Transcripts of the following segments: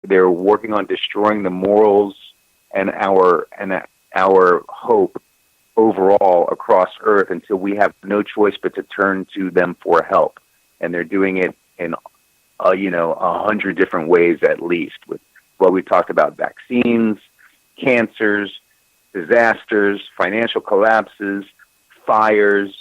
they're working on destroying the morals and our hope overall across Earth until we have no choice but to turn to them for help. And they're doing it in 100 different ways at least, with what we talked about: vaccines, cancers, disasters, financial collapses, fires,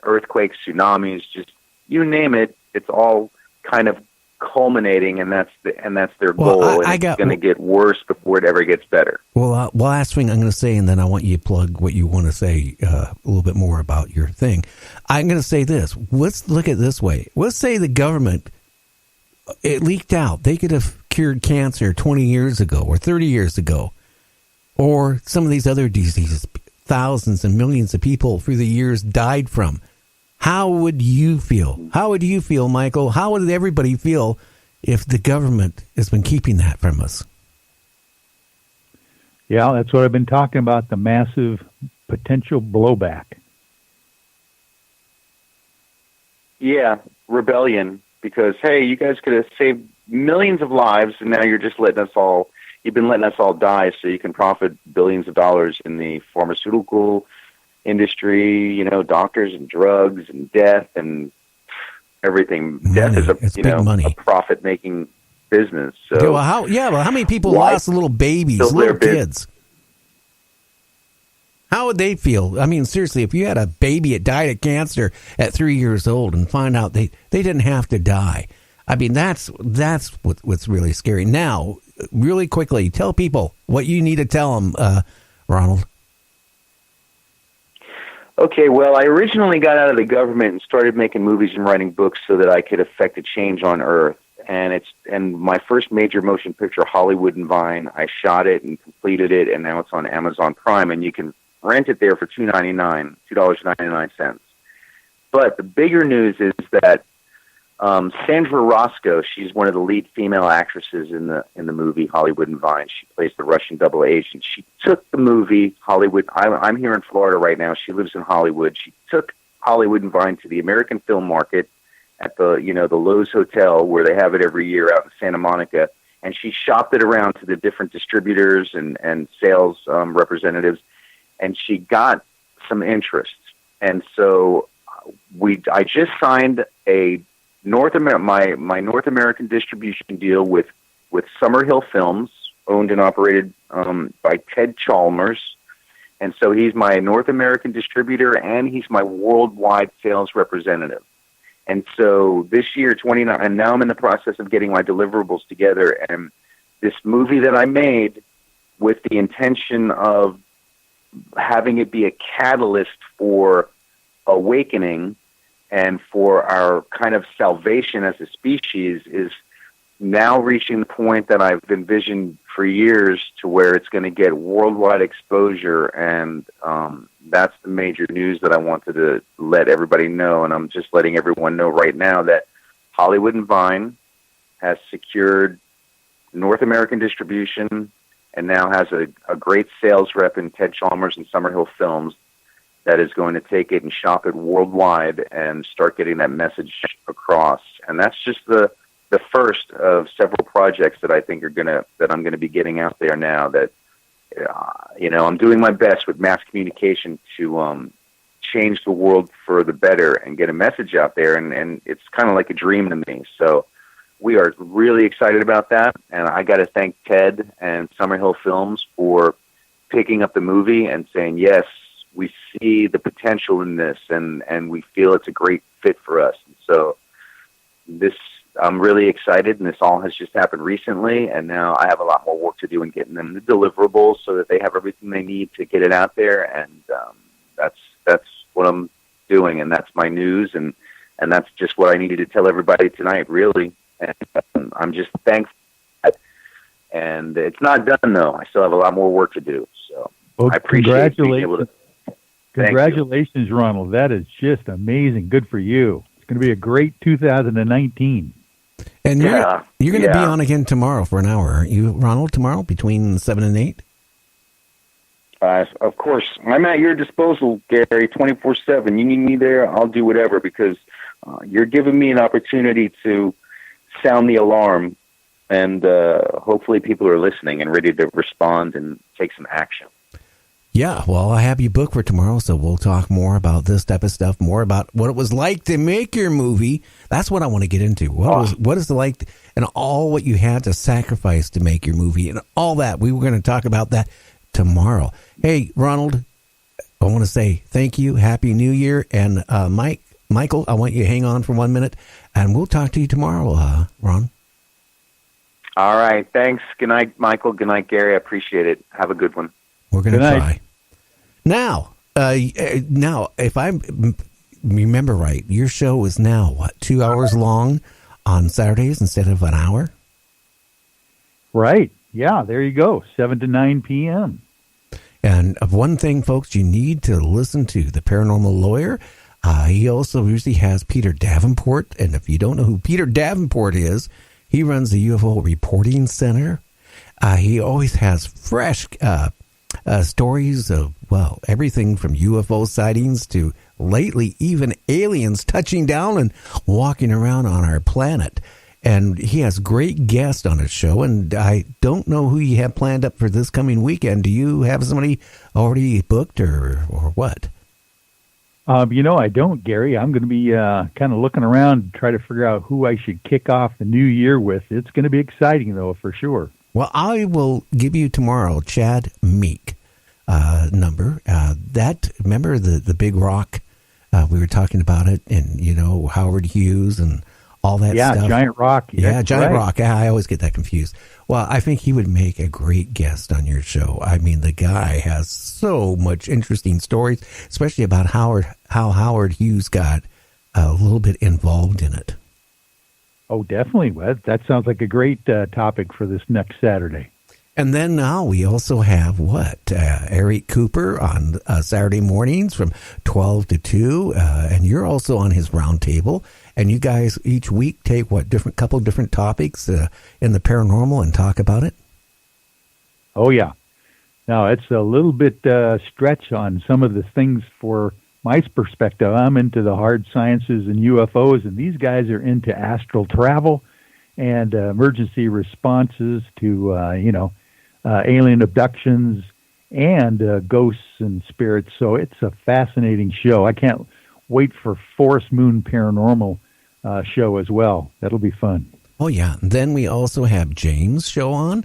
earthquakes, tsunamis, just you name it. It's all kind of culminating, and that's their goal. It's going to get worse before it ever gets better. Well, last thing I'm going to say, and then I want you to plug what you want to say a little bit more about your thing. I'm going to say this. Let's look at it this way. Let's say the government, it leaked out. They could have cured cancer 20 years ago or 30 years ago, or some of these other diseases thousands and millions of people through the years died from. How would you feel? How would you feel, Michael? How would everybody feel if the government has been keeping that from us? Yeah, that's what I've been talking about, the massive potential blowback. Yeah, rebellion, because, hey, you guys could have saved millions of lives, and now you're just you've been letting us all die so you can profit billions of dollars in the pharmaceutical industry, doctors and drugs and death and everything. Money. Death is a profit-making business. So how many people lost little babies, little kids? How would they feel? I mean, seriously, if you had a baby that died of cancer at 3 years old and find out they didn't have to die. I mean, that's what's really scary. Now, really quickly, tell people what you need to tell them, Ronald. Okay, well, I originally got out of the government and started making movies and writing books so that I could affect a change on Earth. And my first major motion picture, Hollywood and Vine, I shot it and completed it, and now it's on Amazon Prime, and you can rent it there for $2.99. But the bigger news is that Sandra Roscoe, she's one of the lead female actresses in the movie Hollywood and Vine. She plays the Russian double agent. She took the movie Hollywood. I'm here in Florida right now. She lives in Hollywood. She took Hollywood and Vine to the American film market at the Lowe's Hotel, where they have it every year out in Santa Monica, and she shopped it around to the different distributors and sales representatives, and she got some interest. And so I just signed my North American distribution deal with Summerhill Films, owned and operated by Ted Chalmers. And so he's my North American distributor, and he's my worldwide sales representative. And so this year, and now I'm in the process of getting my deliverables together. And this movie that I made with the intention of having it be a catalyst for awakening and for our kind of salvation as a species is now reaching the point that I've envisioned for years, to where it's going to get worldwide exposure. And that's the major news that I wanted to let everybody know. And I'm just letting everyone know right now that Hollywood and Vine has secured North American distribution and now has a great sales rep in Ted Chalmers and Summerhill Films that is going to take it and shop it worldwide and start getting that message across. And that's just the first of several projects that I think that I'm going to be getting out there now. That I'm doing my best with mass communication to change the world for the better and get a message out there. And it's kind of like a dream to me. So we are really excited about that. And I got to thank Ted and Summerhill Films for picking up the movie and saying, yes, we see the potential in this, and we feel it's a great fit for us. And so I'm really excited, and this all has just happened recently, and now I have a lot more work to do in getting them the deliverables so that they have everything they need to get it out there. And that's what I'm doing, and that's my news, and that's just what I needed to tell everybody tonight, really. And I'm just thankful. And it's not done, though. I still have a lot more work to do. So I appreciate being able to. Congratulations, Ronald. That is just amazing. Good for you. It's going to be a great 2019. And you're going to be on again tomorrow for an hour, aren't you, Ronald, tomorrow between 7 and 8? Of course. I'm at your disposal, Gary, 24/7. You need me there, I'll do whatever, because you're giving me an opportunity to sound the alarm and hopefully people are listening and ready to respond and take some action. Yeah, well, I have you booked for tomorrow, so we'll talk more about this type of stuff, more about what it was like to make your movie. That's what I want to get into. What is it like, and all what you had to sacrifice to make your movie, and all that. We were going to talk about that tomorrow. Hey, Ronald, I want to say thank you, Happy New Year, and Michael, I want you to hang on for 1 minute, and we'll talk to you tomorrow, Ron. All right, thanks. Good night, Michael. Good night, Gary. I appreciate it. Have a good one. We're going to try. Now, if I remember right, your show is now, 2 hours long on Saturdays instead of an hour? Right. Yeah, there you go. 7 to 9 p.m. And one thing, folks, you need to listen to The Paranormal Lawyer. He also usually has Peter Davenport. And if you don't know who Peter Davenport is, he runs the UFO Reporting Center. He always has fresh stories of, well, everything from UFO sightings to lately even aliens touching down and walking around on our planet. And he has great guests on his show, and I don't know who you have planned up for this coming weekend. Do you have somebody already booked or what? I don't, Gary. I'm going to be kind of looking around to try to figure out who I should kick off the new year with. It's going to be exciting, though, for sure. Well, I will give you tomorrow Chad Meek number. Remember the big rock? We were talking about it, and Howard Hughes and all that stuff. Yeah, Giant Rock. Yeah, Giant Rock. I always get that confused. Well, I think he would make a great guest on your show. I mean, the guy has so much interesting stories, especially about how Howard Hughes got a little bit involved in it. Oh, definitely. Well, that sounds like a great topic for this next Saturday. And then now we also have Eric Cooper on Saturday mornings from 12 to 2. And you're also on his roundtable. And you guys each week take couple different topics in the paranormal and talk about it? Oh, yeah. Now, it's a little bit stretch on some of the things for my perspective. I'm into the hard sciences and UFOs, and these guys are into astral travel and emergency responses to, alien abductions and ghosts and spirits. So it's a fascinating show. I can't wait for Forest Moon Paranormal show as well. That'll be fun. Oh, yeah. And then we also have James' show on.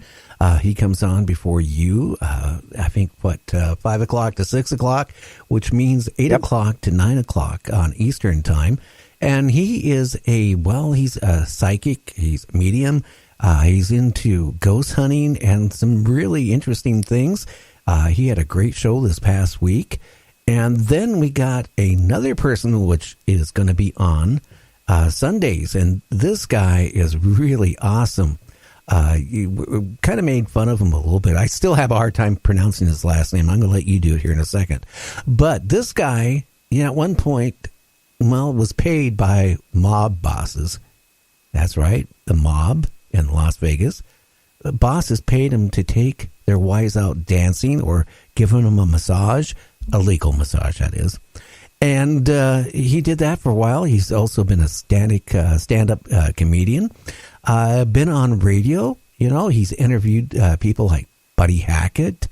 He comes on before you, I think, 5 o'clock to 6 o'clock, which means 8 o'clock to 9 o'clock on Eastern time. And he is he's a psychic, he's a medium, he's into ghost hunting and some really interesting things. He had a great show this past week. And then we got another person which is going to be on Sundays, and this guy is really awesome. You kind of made fun of him a little bit. I still have a hard time pronouncing his last name. I'm going to let you do it here in a second. But this guy, at one point, was paid by mob bosses. That's right, the mob in Las Vegas. The bosses paid him to take their wives out dancing or giving them a massage, a legal massage, that is. And he did that for a while. He's also been a stand-up comedian. Been on radio. He's interviewed people like Buddy Hackett,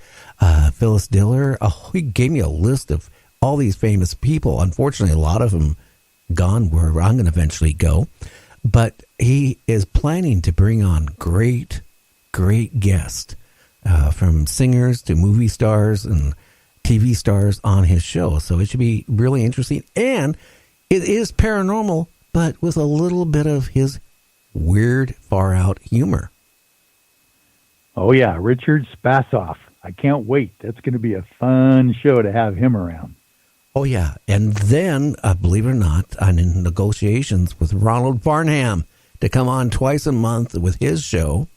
Phyllis Diller. Oh, he gave me a list of all these famous people. Unfortunately, a lot of them gone where I'm going to eventually go. But he is planning to bring on great guests, from singers to movie stars and TV stars on his show. So it should be really interesting. And it is paranormal, but with a little bit of his weird, far-out humor. Oh, yeah. Richard Spassoff. I can't wait. That's going to be a fun show to have him around. Oh, yeah. And then, believe it or not, I'm in negotiations with Ronald Farnham to come on twice a month with his show.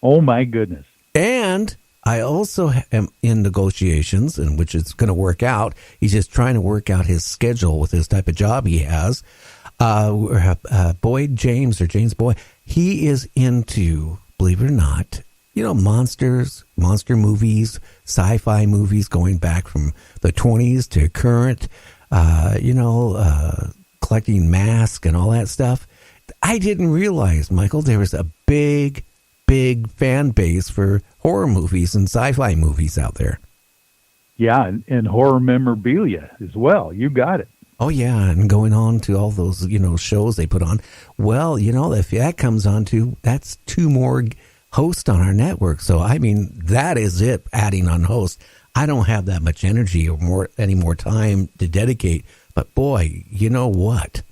Oh, my goodness. And I also am in negotiations, and which is going to work out. He's just trying to work out his schedule with this type of job he has. James Boyd, he is into, believe it or not, monsters, monster movies, sci-fi movies going back from the 20s to current, collecting masks and all that stuff. I didn't realize, Michael, there was a big big fan base for horror movies and sci-fi movies out there. Yeah, and horror memorabilia as well. You got it. Oh, yeah, and going on to all those, shows they put on. Well, if that comes on to, that's 2 more hosts on our network. So, I mean, that is it, adding on hosts. I don't have that much energy or any more time to dedicate. But, boy, you know what?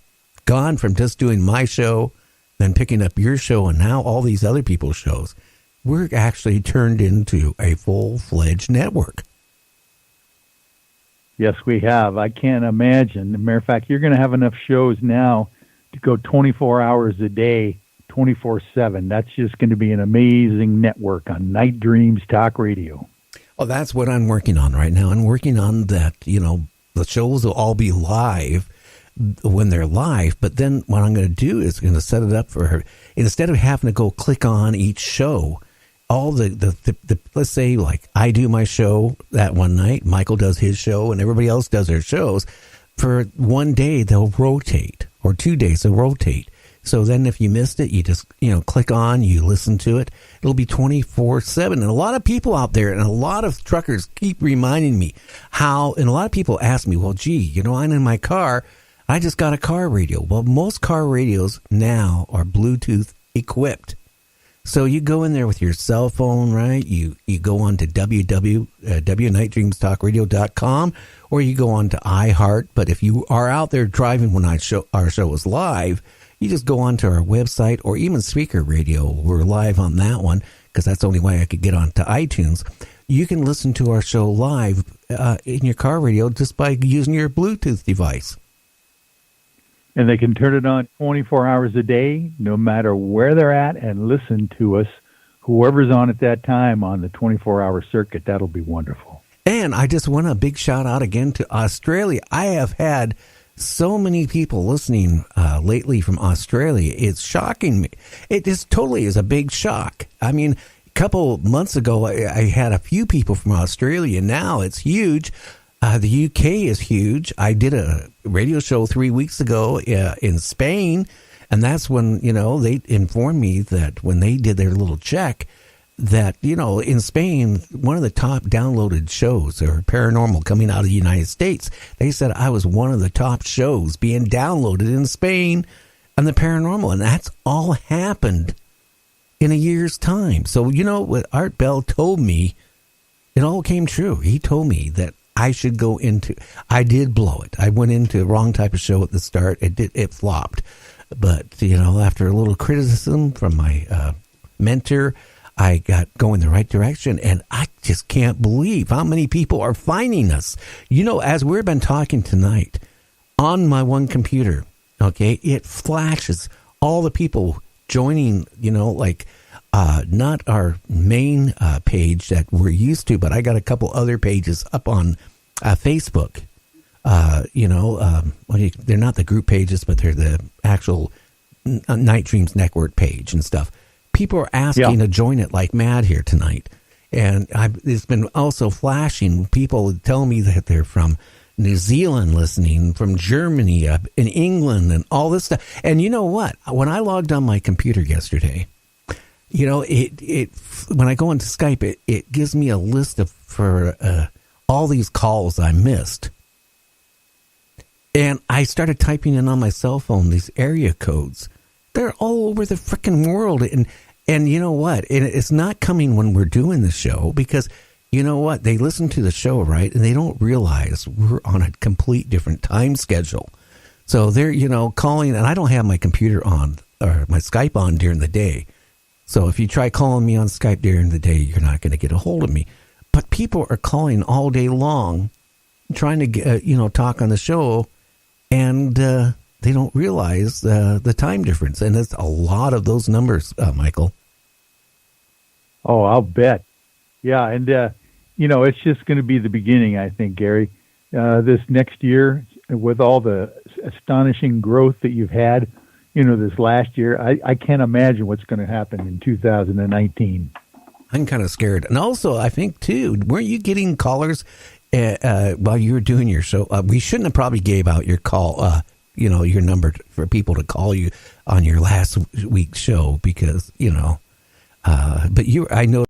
Gone from just doing my show, then picking up your show, and now all these other people's shows. We're actually turned into a full-fledged network. Yes, we have. I can't imagine. As a matter of fact, you're going to have enough shows now to go 24 hours a day, 24/7. That's just going to be an amazing network on Night Dreams Talk Radio. Well, that's what I'm working on right now. I'm working on that, the shows will all be live when they're live. But then what I'm going to do is going to set it up for her. Instead of having to go click on each show, all the let's say, like, I do my show that one night, Michael does his show, and everybody else does their shows. For one day, they'll rotate, or 2 days, they'll rotate. So then if you missed it, you just, click on, you listen to it. It'll be 24/7. And a lot of people out there and a lot of truckers keep reminding me and a lot of people ask me, well, gee, I'm in my car. I just got a car radio. Well, most car radios now are Bluetooth equipped. So you go in there with your cell phone, right? You go on to www.nightdreamstalkradio.com, or you go on to iHeart. But if you are out there driving when our show is live, you just go on to our website, or even Speaker Radio. We're live on that one because that's the only way I could get onto iTunes. You can listen to our show live in your car radio just by using your Bluetooth device. And they can turn it on 24 hours a day, no matter where they're at, and listen to us, whoever's on at that time on the 24-hour circuit. That'll be wonderful. And I just want a big shout out again to Australia. I have had so many people listening lately from Australia. It's shocking me. It just totally is a big shock. I mean, a couple months ago, I had a few people from Australia. Now it's huge. The UK is huge. I did a radio show 3 weeks ago in Spain, and that's when, they informed me that when they did their little check, that, in Spain, one of the top downloaded shows are paranormal coming out of the United States. They said I was one of the top shows being downloaded in Spain and the paranormal, and that's all happened in a year's time. So, what Art Bell told me, it all came true. He told me that I should go I did blow it. I went into the wrong type of show at the start. It flopped. But, after a little criticism from my mentor, I got going the right direction. And I just can't believe how many people are finding us. As we've been talking tonight, on my one computer, okay, it flashes all the people joining, not our main page that we're used to, but I got a couple other pages up on Facebook. They're not the group pages, but they're the actual Night Dreams Network page and stuff. People are asking to join it like mad here tonight. And it's been also flashing. People tell me that they're from New Zealand listening, from Germany, in England, and all this stuff. And you know what? When I logged on my computer yesterday, it when I go into Skype, it gives me a list for all these calls I missed. And I started typing in on my cell phone these area codes. They're all over the freaking world. And you know what? It's not coming when we're doing the show because, you know what? They listen to the show, right? And they don't realize we're on a complete different time schedule. So they're, calling, and I don't have my computer on or my Skype on during the day. So if you try calling me on Skype during the day, you're not going to get a hold of me. But people are calling all day long, trying to get, talk on the show, and they don't realize the time difference. And it's a lot of those numbers, Michael. Oh, I'll bet. Yeah, and, it's just going to be the beginning, I think, Gary. This next year, with all the astonishing growth that you've had, this last year, I can't imagine what's going to happen in 2019. I'm kind of scared. And also, I think, too, weren't you getting callers while you were doing your show? We shouldn't have probably gave out your call, your number for people to call you on your last week's show because, But I know